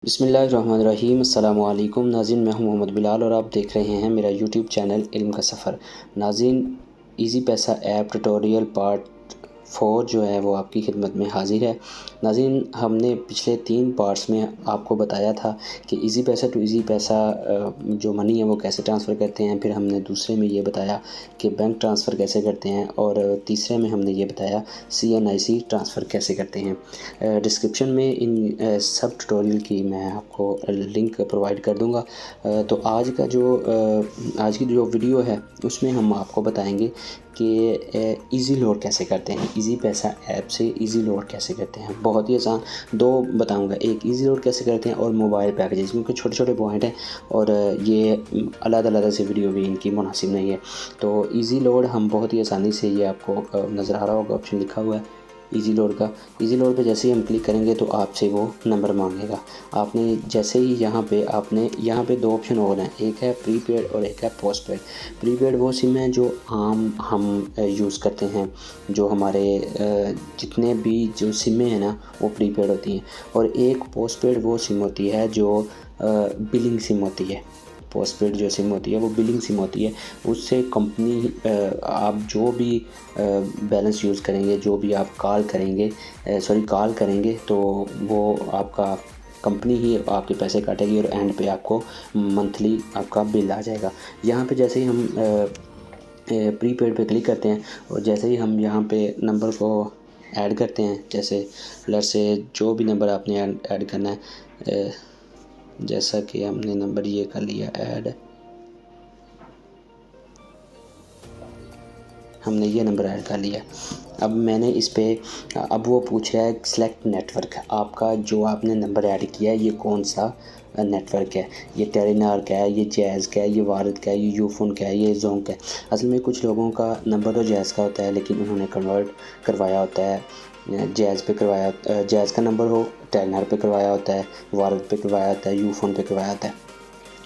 बिस्मिल्लाहिर्रहमानिर्रहीम अस्सलामु अलैकुम नाज़रीन, मैं हूं मोहम्मद बिलाल और आप देख रहे हैं मेरा यूट्यूब चैनल इल्म का सफ़र। नाज़रीन, इजी पैसा ऐप ट्यूटोरियल पार्ट 4 जो है वो आपकी खिदमत में हाज़िर है। नाज़रीन, हमने पिछले 3 पार्ट्स में आपको बताया था कि इजी पैसा टू इजी पैसा जो मनी है वो कैसे ट्रांसफ़र करते हैं। फिर हमने दूसरे में ये बताया कि बैंक ट्रांसफ़र कैसे करते हैं और तीसरे में हमने ये बताया CNIC ट्रांसफ़र कैसे करते हैं। डिस्क्रिप्शन में इन सब ट्यूटोरियल की मैं आपको लिंक प्रोवाइड कर दूंगा। तो आज की जो वीडियो है उसमें हम आपको बताएंगे कि इजी लोड कैसे करते हैं। इजी पैसा ऐप से इजी लोड कैसे करते हैं, बहुत ही आसान। दो बताऊंगा, एक इजी लोड कैसे करते हैं और मोबाइल पैकेजेस, क्योंकि छोटे छोटे पॉइंट हैं और ये अलग से वीडियो भी इनकी मुनासिब नहीं है। तो इजी लोड हम बहुत ही आसानी से, ये आपको नज़र आ रहा होगा ऑप्शन लिखा हुआ है इजी लोड का। इजी लोड पे जैसे ही हम क्लिक करेंगे तो आपसे वो नंबर मांगेगा। आपने जैसे ही यहाँ पे 2 ऑप्शन और हैं, एक है प्रीपेड और एक है पोस्टपेड। प्रीपेड वो सिम है जो आम हम यूज़ करते हैं, जो हमारे जितने भी जो सिमें हैं ना वो प्रीपेड होती हैं। और एक पोस्टपेड वो सिम होती है जो बिलिंग सिम होती है। पोस्टपेड जो सिम होती है वो बिलिंग सिम होती है। उससे कंपनी आप जो भी बैलेंस यूज़ करेंगे, जो भी आप कॉल करेंगे तो वो आपका कंपनी ही आपके पैसे काटेगी और एंड पे आपको मंथली आपका बिल आ जाएगा। यहाँ पे जैसे ही हम प्रीपेड पे क्लिक करते हैं और जैसे ही हम यहाँ पे नंबर को ऐड करते हैं, जैसे लेट्स से जो भी नंबर आपने ऐड करना है, जैसा कि हमने नंबर ये कर लिया ऐड, हमने ये नंबर ऐड कर लिया। अब मैंने इस पर अब वो पूछ रहा है सेलेक्ट नेटवर्क, आपका जो आपने नंबर ऐड किया है ये कौन सा नेटवर्क है, ये टेलीनॉर का है, ये जैज़ का है, ये वारिद का है, ये यूफोन का है, ये जोंग का है। असल में कुछ लोगों का नंबर तो जैज़ का होता है, लेकिन उन्होंने कन्वर्ट करवाया होता है जैज़ पे करवाया, जैज़ का नंबर हो टेलीनॉर पे करवाया होता है, वारिद पे करवाया होता है, यूफोन पे करवाया होता है।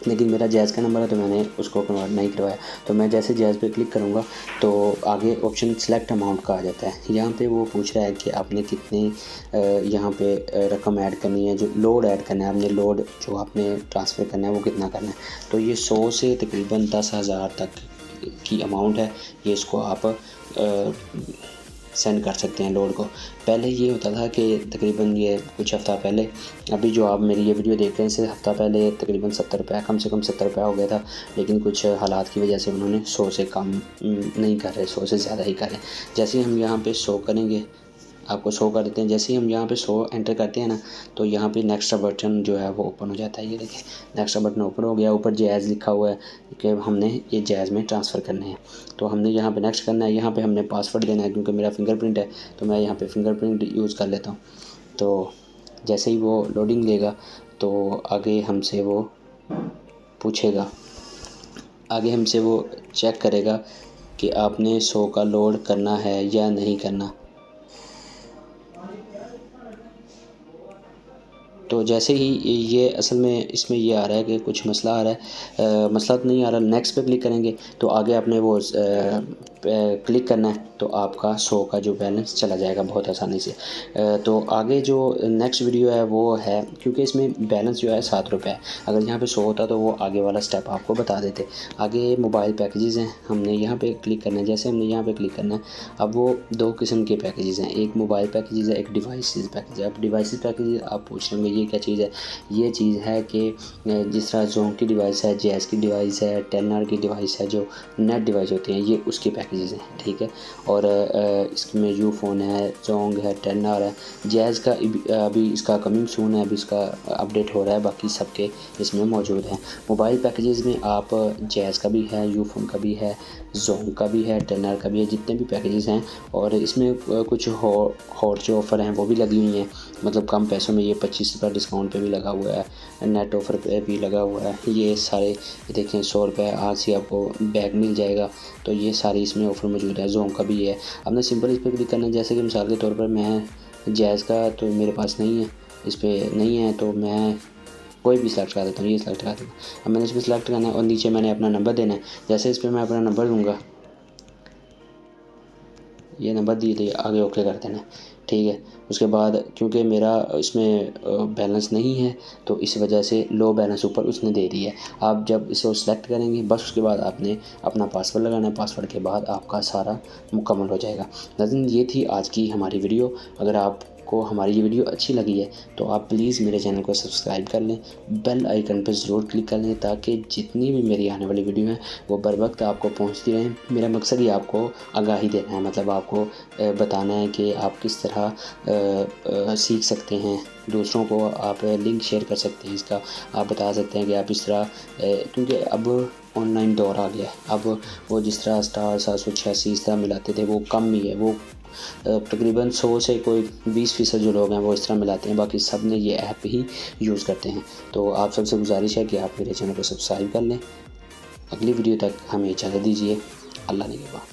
लेकिन मेरा जैज़ का नंबर है तो मैंने उसको कन्वर्ट नहीं करवाया। तो मैं जैसे जैज़ पे क्लिक करूँगा तो आगे ऑप्शन सेलेक्ट अमाउंट का आ जाता है। यहाँ पे वो पूछ रहा है कि आपने कितनी यहाँ पे रकम ऐड करनी है, जो लोड ऐड करना है, आपने लोड जो आपने ट्रांसफ़र करना है वो कितना करना है। तो ये 100 से तकरीबन 10,000 तक की अमाउंट है, ये इसको आप सेंड कर सकते हैं लोड को। पहले ये होता था कि तकरीबन ये कुछ हफ़्ता पहले, अभी जो आप मेरी ये वीडियो देख रहे हैं इससे हफ़्ता पहले तकरीबन 70 रुपये, कम से कम 70 रुपये हो गया था। लेकिन कुछ हालात की वजह से उन्होंने 100 से कम नहीं कर रहे, 100 से ज़्यादा ही कर रहे हैं। जैसे ही हम यहाँ पे 100 करेंगे, आपको 100 कर देते हैं। जैसे ही हम यहाँ पे 100 एंटर करते हैं ना तो यहाँ पे नेक्स्ट बटन जो है वो ओपन हो जाता है। ये देखिए नेक्स्ट बटन ओपन हो गया, ऊपर जैज़ लिखा हुआ है कि हमने ये जैज़ में ट्रांसफ़र करने हैं। तो हमने यहाँ पे नेक्स्ट करना है, यहाँ पे हमने पासवर्ड देना है, क्योंकि मेरा फिंगरप्रिंट है तो मैं यहाँ पे फिंगरप्रिंट यूज़ कर लेता हूँ। तो जैसे ही वो लोडिंग लेगा तो आगे हमसे वो पूछेगा, आगे हमसे वो चेक करेगा कि आपने 100 का लोड करना है या नहीं करना। तो जैसे ही ये असल में इसमें ये आ रहा है कि कुछ मसला आ रहा है, मसला तो नहीं आ रहा। नेक्स्ट पे क्लिक करेंगे तो आगे आपने वो क्लिक करना है तो आपका 100 का जो बैलेंस चला जाएगा बहुत आसानी से। तो आगे जो नेक्स्ट वीडियो है वो है, क्योंकि इसमें बैलेंस जो है 7 रुपये है, अगर यहाँ पे 100 होता तो वो आगे वाला स्टेप आपको बता देते। आगे मोबाइल पैकेजेस हैं, हमने यहाँ पे क्लिक करना है। जैसे हमने यहाँ पे क्लिक करना है, अब वो 2 किस्म के पैकेजेस हैं, एक मोबाइल पैकेजेस है, एक डिवाइसेस पैकेज है। अब डिवाइसेस पैकेज आप पूछ रहे होंगे ये क्या चीज़ है। ये चीज़ है कि जिस तरह जोंग की डिवाइस है, जैज़ की डिवाइस है, टेलीनॉर की डिवाइस है, जो नेट डिवाइस होती हैं ये उसकी पैकेजेस हैं, ठीक है। और इसमें यूफोन है, जोंग है, टेलीनॉर है, जैज़ का अभी इसका कमिंग सून है, अभी इसका अपडेट हो रहा है, बाकी सबके इसमें मौजूद हैं। मोबाइल पैकेजेस में आप जैज़ का भी है, यूफोन का भी है, जोंग का भी है, टेलीनॉर का भी है, जितने भी पैकेजेस हैं। और इसमें कुछ हॉट जो ऑफ़र हैं वो भी लगी हुई हैं, मतलब कम पैसों में। ये 25 रुपये डिस्काउंट पे भी लगा हुआ है, नेट ऑफ़र पे भी लगा हुआ है। ये सारे देखें 100 रुपये आज से आपको बैग मिल जाएगा, तो ये सारी इसमें ऑफ़र मौजूद है। जोंग का भी है। आपने सिंपल इस पर क्लिक करना है। जैसे कि मिसाल के तौर पर मैं जैज़ का तो मेरे पास नहीं है, इस पर नहीं है, तो मैं कोई भी सिलेक्ट कर देता हूँ, ये सिलेक्ट कर देता हूँ। अब मैंने इस पर सिलेक्ट करना है और नीचे मैंने अपना नंबर देना है। जैसे इस पर मैं अपना नंबर दूँगा, ये नंबर दिए थे, आगे ओके कर देना है, ठीक। ठीक है। उसके बाद क्योंकि मेरा इसमें बैलेंस नहीं है तो इस वजह से लो बैलेंस ऊपर उसने दे दिया है। आप जब इसे सिलेक्ट करेंगे बस उसके बाद आपने अपना पासवर्ड लगाना है। पासवर्ड के बाद आपका सारा मुकम्मल हो जाएगा। नाज़रीन, ये थी आज की हमारी वीडियो। अगर आपको हमारी ये वीडियो अच्छी लगी है तो आप प्लीज़ मेरे चैनल को सब्सक्राइब कर लें, बेल आइकन पर ज़रूर क्लिक कर लें ताकि जितनी भी मेरी आने वाली वीडियो हैं वो बर वक्त आपको पहुंचती रहें। मेरा मकसद ही आपको आगाही देना है, मतलब आपको बताना है कि आप किस तरह सीख सकते हैं। दूसरों को आप लिंक शेयर कर सकते हैं इसका, आप बता सकते हैं कि आप इस तरह क्योंकि अब ऑनलाइन दौर आ गया है। अब वो जिस तरह स्टार 786 इस तरह मिलाते थे वो कम ही है। वो तकरीबन 100 से कोई 20% जो लोग हैं वो इस तरह मिलाते हैं, बाकी सब ने ये ऐप ही यूज़ करते हैं। तो आप सबसे गुजारिश है कि आप मेरे चैनल को सब्सक्राइब कर लें। अगली वीडियो तक हमें इजाज़त दीजिए। अल्लाह निगहबान।